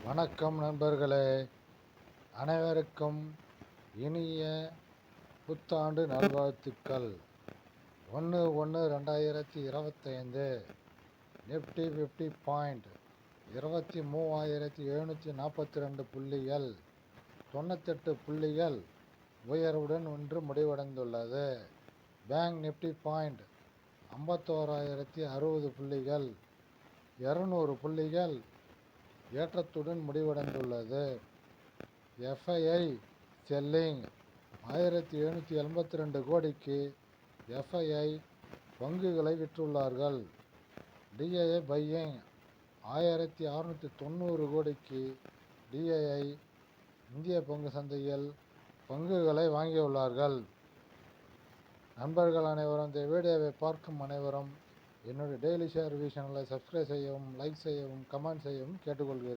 வணக்கம் நண்பர்களே, அனைவருக்கும் இனிய புத்தாண்டு நல்வாழ்த்துக்கள். 1/1/2025 நிஃப்டி 50 பாயிண்ட் 23,742 புள்ளிகள் 98 புள்ளிகள் உயர்வுடன் இன்று முடிவடைந்துள்ளது. பேங்க் நிஃப்டி பாயிண்ட் 51,060 புள்ளிகள் 200 புள்ளிகள் ஏற்றத்துடன் முடிவடைந்துள்ளது. எஃப்ஐஐ செல்லிங் 1782 கோடிக்கு எஃப்ஐஐ பங்குகளை விற்றுள்ளார்கள். டிஐஐ பையிங் 1690 கோடிக்கு டிஐஐ இந்திய பங்கு சந்தையில் பங்குகளை வாங்கியுள்ளார்கள். நண்பர்கள் அனைவரும் இந்த வீடியோவை பார்க்கும் அனைவரும் என்னுடைய டெய்லி ஷேர் ரிவ்யூ சேனலை சப்ஸ்கிரைப் செய்யவும், லைக் செய்யவும், கமெண்ட் செய்யவும் கேட்டுக்கொள்கிறேன்.